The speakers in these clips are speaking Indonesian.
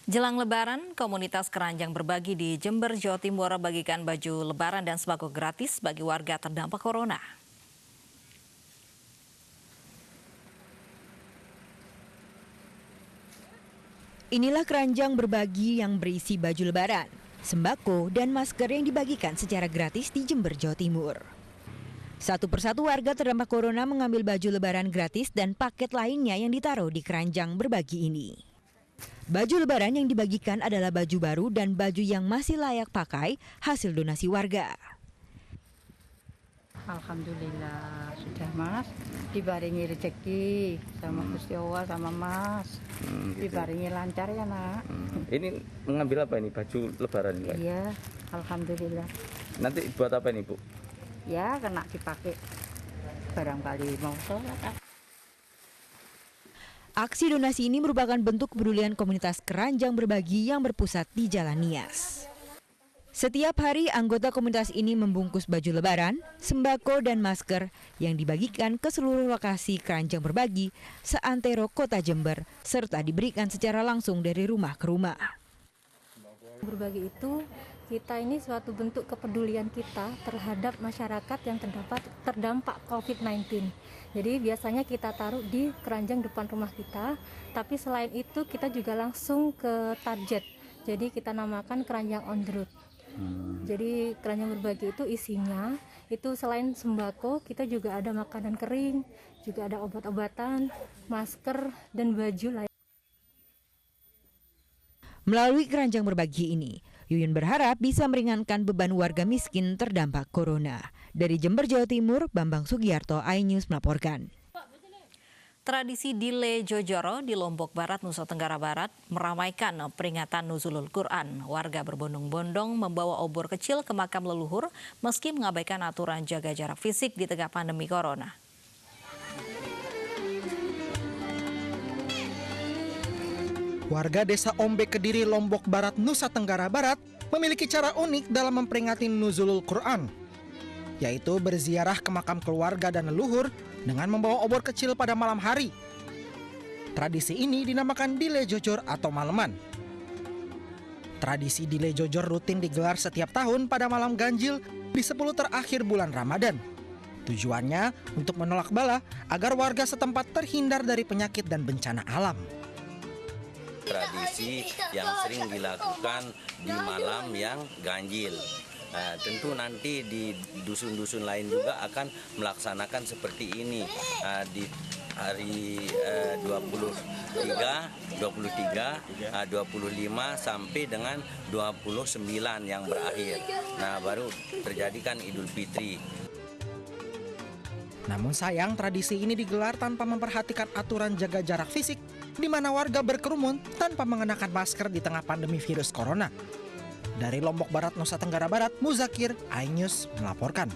Jelang Lebaran, komunitas keranjang berbagi di Jember, Jawa Timur bagikan baju Lebaran dan sembako gratis bagi warga terdampak corona. Inilah keranjang berbagi yang berisi baju Lebaran, sembako, dan masker yang dibagikan secara gratis di Jember, Jawa Timur. Satu persatu warga terdampak corona mengambil baju Lebaran gratis dan paket lainnya yang ditaruh di keranjang berbagi ini. Baju Lebaran yang dibagikan adalah baju baru dan baju yang masih layak pakai hasil donasi warga. Alhamdulillah sudah Mas, dibaringi rezeki sama Gusti Allah sama Mas, dibaringi lancar ya Nak. Ini mengambil apa ini, baju Lebaran ini? Iya, Alhamdulillah. Nanti buat apa ini Bu? Ya kena dipakai barangkali mau sholat. Aksi donasi ini merupakan bentuk kepedulian komunitas keranjang berbagi yang berpusat di Jalan Nias. Setiap hari anggota komunitas ini membungkus baju Lebaran, sembako, dan masker yang dibagikan ke seluruh lokasi keranjang berbagi seantero Kota Jember, serta diberikan secara langsung dari rumah ke rumah. Berbagi itu kita ini suatu bentuk kepedulian kita terhadap masyarakat yang terdampak COVID-19. Jadi biasanya kita taruh di keranjang depan rumah kita, tapi selain itu kita juga langsung ke target. Jadi kita namakan keranjang on the road. Jadi keranjang berbagi itu isinya itu selain sembako, kita juga ada makanan kering, juga ada obat-obatan, masker, dan baju lain. Melalui keranjang berbagi ini, Yuyun berharap bisa meringankan beban warga miskin terdampak corona. Dari Jember, Jawa Timur, Bambang Sugiarto, iNews melaporkan. Tradisi Dile Jojoro di Lombok Barat, Nusa Tenggara Barat meramaikan peringatan Nuzulul Quran. Warga berbondong-bondong membawa obor kecil ke makam leluhur meski mengabaikan aturan jaga jarak fisik di tengah pandemi corona. Warga desa Ombe Kediri, Lombok Barat, Nusa Tenggara Barat memiliki cara unik dalam memperingati Nuzulul Quran, yaitu berziarah ke makam keluarga dan leluhur dengan membawa obor kecil pada malam hari. Tradisi ini dinamakan Dile Jojor atau maleman. Tradisi Dile Jojor rutin digelar setiap tahun pada malam ganjil di 10 terakhir bulan Ramadan. Tujuannya untuk menolak bala agar warga setempat terhindar dari penyakit dan bencana alam. Tradisi yang sering dilakukan di malam yang ganjil. Nah, tentu nanti di dusun-dusun lain juga akan melaksanakan seperti ini di hari 23, 25 sampai dengan 29 yang berakhir. Nah, baru terjadikan Idul Fitri. Namun sayang, tradisi ini digelar tanpa memperhatikan aturan jaga jarak fisik, di mana warga berkerumun tanpa mengenakan masker di tengah pandemi virus corona. Dari Lombok Barat, Nusa Tenggara Barat, Muzakir, iNews melaporkan.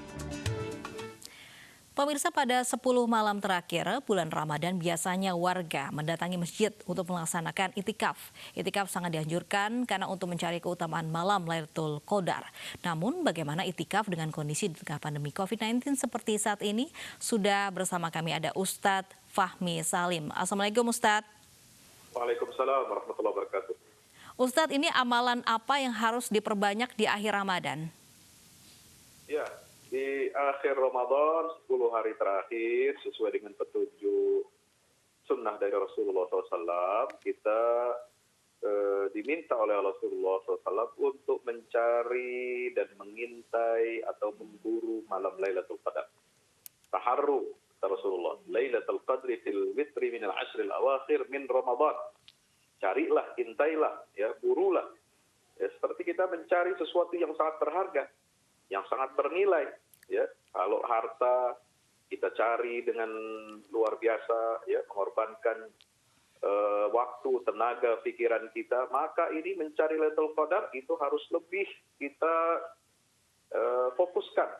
Pemirsa, pada 10 malam terakhir bulan Ramadan biasanya warga mendatangi masjid untuk melaksanakan itikaf. Itikaf sangat dianjurkan karena untuk mencari keutamaan malam Lailatul Qadar. Namun bagaimana itikaf dengan kondisi di tengah pandemi COVID-19 seperti saat ini? Sudah bersama kami ada Ustadz Fahmi Salim. Assalamualaikum Ustadz. Waalaikumsalam warahmatullahi wabarakatuh. Ustadz, ini amalan apa yang harus diperbanyak di akhir Ramadan? Ya, di akhir Ramadan, 10 hari terakhir, sesuai dengan petunjuk sunnah dari Rasulullah SAW, kita diminta oleh Rasulullah SAW untuk mencari dan mengintai atau memburu malam Lailatul Qadar. Taharru, kata Rasulullah, Lailatul Qadri fil witri minal ashril awakhir min Ramadan. Carilah, intailah, ya, burulah. Ya, seperti kita mencari sesuatu yang sangat berharga, yang sangat bernilai. Ya, kalau harta kita cari dengan luar biasa, ya, mengorbankan waktu, tenaga, pikiran kita, maka ini mencari Lailatul Qadar itu harus lebih kita fokuskan.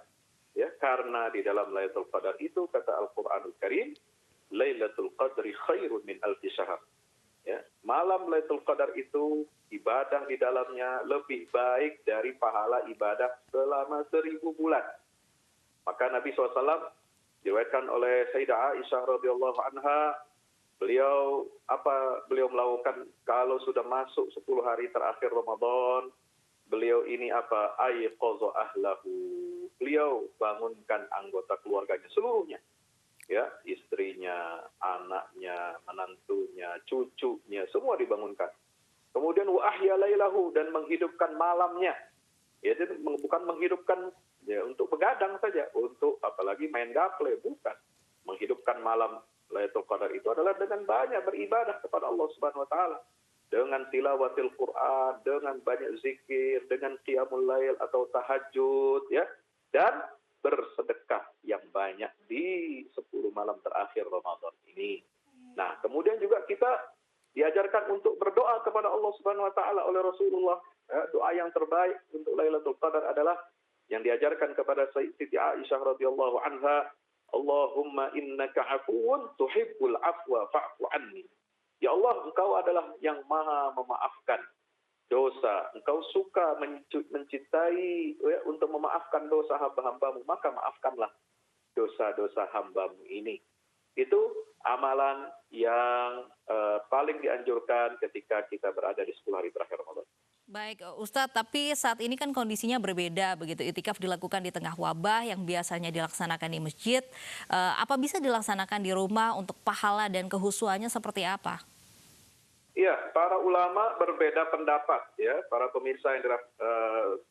Ya, karena di dalam Lailatul Qadar itu kata Al-Qur'anul Karim, Lailatul Qadri khairun min alfi syahr. Ya, malam Lailatul Qadar itu ibadah di dalamnya lebih baik dari pahala ibadah selama 1000 bulan. Maka Nabi SAW diriwayatkan oleh Sayyidah Aisyah radhiyallahu anha, beliau melakukan kalau sudah masuk 10 hari terakhir Ramadan, beliau ini ayqadha ahlahu. Beliau bangunkan anggota keluarganya seluruhnya. Ya, istrinya, anaknya, menantunya, cucunya, semua dibangunkan. Kemudian wa ahya lailahu, dan menghidupkan malamnya. Ya, jadi bukan menghidupkan ya untuk begadang saja, untuk apalagi main gaple, bukan. Menghidupkan malam Lailatul Qadar itu adalah dengan banyak beribadah kepada Allah Subhanahu wa taala. Dengan tilawatil Quran, dengan banyak zikir, dengan qiyamul lail atau tahajud ya, dan bersedekah yang banyak di 10 malam terakhir Ramadan ini. Nah, kemudian juga kita diajarkan untuk berdoa kepada Allah Subhanahu wa taala oleh Rasulullah. Ya, doa yang terbaik untuk Lailatul Qadar adalah yang diajarkan kepada Siti Aisyah radhiyallahu anha, Allahumma innaka afuwun tuhibbul afwa fa'fu anni. Ya Allah, Engkau adalah yang maha memaafkan dosa. Engkau suka mencintai ya, untuk memaafkan dosa hamba-hambamu, maka maafkanlah dosa-dosa hambamu ini. Itu amalan yang paling dianjurkan ketika kita berada di 10 hari terakhir Ramadan. Baik Ustadz, tapi saat ini kan kondisinya berbeda begitu. Itikaf dilakukan di tengah wabah yang biasanya dilaksanakan di masjid. Apa bisa dilaksanakan di rumah untuk pahala dan kehusuannya seperti apa? Iya, para ulama berbeda pendapat ya, para pemirsa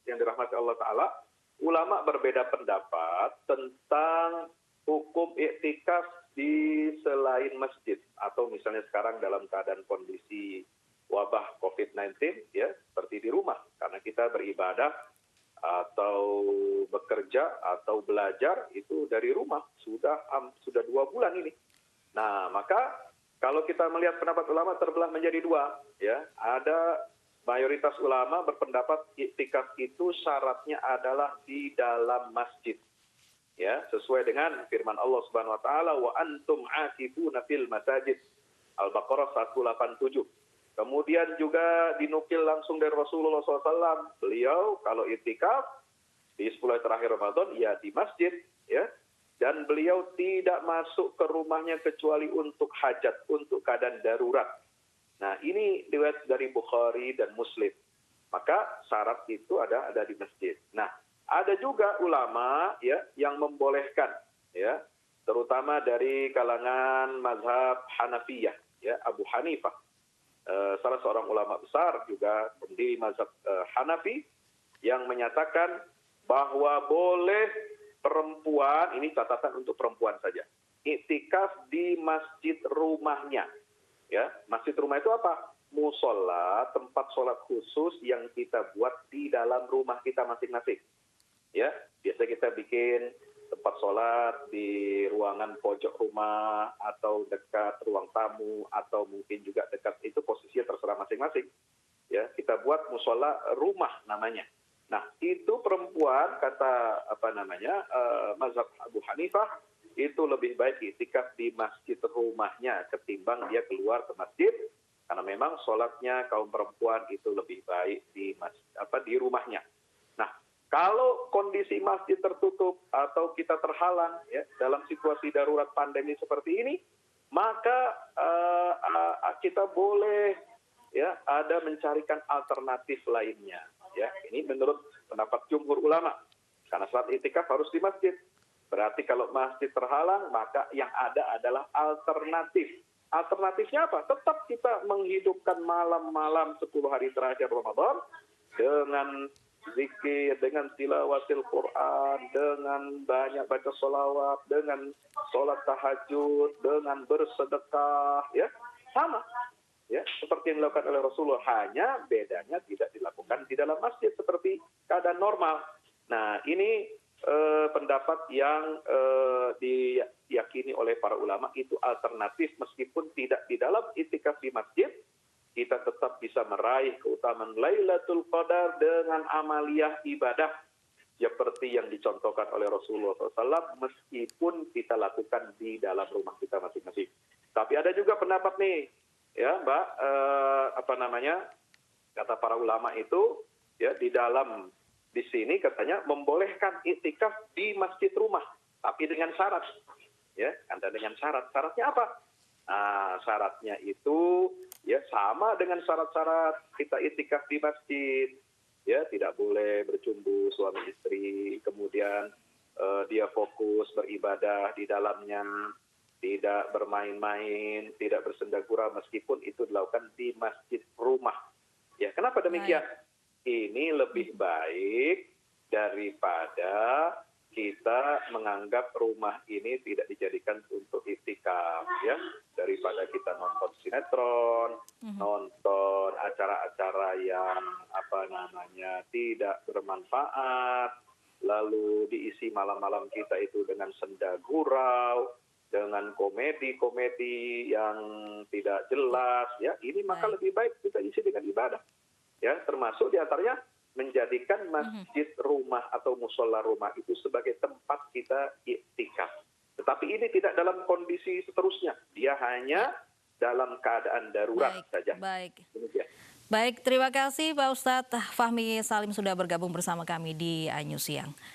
yang dirahmati Allah Ta'ala. Ulama berbeda pendapat tentang hukum iktikaf di selain masjid. Atau misalnya sekarang dalam keadaan kondisi wabah COVID-19 ya, seperti di rumah, karena kita beribadah atau bekerja atau belajar itu dari rumah sudah 2 bulan ini. Nah, maka kalau kita melihat pendapat ulama terbelah menjadi 2 ya, ada mayoritas ulama berpendapat iktikaf itu syaratnya adalah di dalam masjid. Ya, sesuai dengan firman Allah Subhanahu wa taala, wa antum aakifuna fil masajid. Al-Baqarah 187. Kemudian juga dinukil langsung dari Rasulullah SAW. Beliau kalau iktikaf di 10 hari terakhir Ramadan ya di masjid ya. Dan beliau tidak masuk ke rumahnya kecuali untuk hajat, untuk keadaan darurat. Nah, ini riwayat dari Bukhari dan Muslim. Maka syarat itu ada di masjid. Nah, ada juga ulama ya yang membolehkan ya, terutama dari kalangan mazhab Hanafiyah ya, Abu Hanifah. Salah seorang ulama besar juga pendiri mazhab Hanafi yang menyatakan bahwa boleh perempuan, ini catatan untuk perempuan saja, iktikaf di masjid rumahnya. Ya, masjid rumah itu apa? Musola, tempat sholat khusus yang kita buat di dalam rumah kita masing-masing. Ya, biasa kita bikin tempat sholat di ruangan pojok rumah atau dekat ruang tamu atau mungkin juga dekat, itu posisinya terserah masing-masing. Ya, kita buat musola rumah namanya. Nah, itu perempuan kata mazhab Abu Hanifah itu lebih baik iktikaf di masjid rumahnya ketimbang dia keluar ke masjid, karena memang sholatnya kaum perempuan itu lebih baik di rumahnya. Nah, kalau kondisi masjid tertutup atau kita terhalang ya, dalam situasi darurat pandemi seperti ini, maka kita boleh ya ada mencarikan alternatif lainnya. Ya, ini menurut pendapat jumhur ulama. Karena salat iktikaf harus di masjid. Berarti kalau masjid terhalang, maka yang ada adalah alternatif. Alternatifnya apa? Tetap kita menghidupkan malam-malam 10 hari terakhir Ramadan dengan zikir, dengan tilawatil Quran, dengan banyak baca sholawat, dengan sholat tahajud, dengan bersedekah, ya sama. Ya, seperti yang dilakukan oleh Rasulullah, hanya bedanya tidak dilakukan di dalam masjid seperti keadaan normal. Nah, ini pendapat yang diyakini oleh para ulama itu alternatif, meskipun tidak di dalam iktikaf di masjid, kita tetap bisa meraih keutamaan Lailatul Qadar dengan amaliyah ibadah seperti yang dicontohkan oleh Rasulullah SAW, meskipun kita lakukan di dalam rumah kita masing-masing. Tapi ada juga pendapat nih, ya Mbak, kata para ulama itu, ya di sini katanya membolehkan iktikaf di masjid rumah, tapi dengan syarat, ya, ada dengan syarat. Syaratnya apa? Syaratnya itu ya sama dengan syarat-syarat kita itikaf di masjid. Ya, tidak boleh bercumbu suami istri, kemudian dia fokus beribadah di dalamnya, tidak bermain-main, tidak bersendagura meskipun itu dilakukan di masjid rumah. Ya, kenapa demikian? Ini lebih baik daripada kita menganggap rumah ini tidak dijadikan untuk iktikaf, ya, daripada kita nonton sinetron, nonton acara-acara yang tidak bermanfaat, lalu diisi malam-malam kita itu dengan senda gurau, dengan komedi-komedi yang tidak jelas, ya, ini maka lebih baik kita isi dengan ibadah, ya, termasuk diantaranya menjadikan masjid rumah atau musola rumah itu sebagai tempat kita iktikaf. Tetapi ini tidak dalam kondisi seterusnya. Dia hanya dalam keadaan darurat saja. Demikian. Baik, terima kasih Pak Ustadz Fahmi Salim sudah bergabung bersama kami di iNews Siang.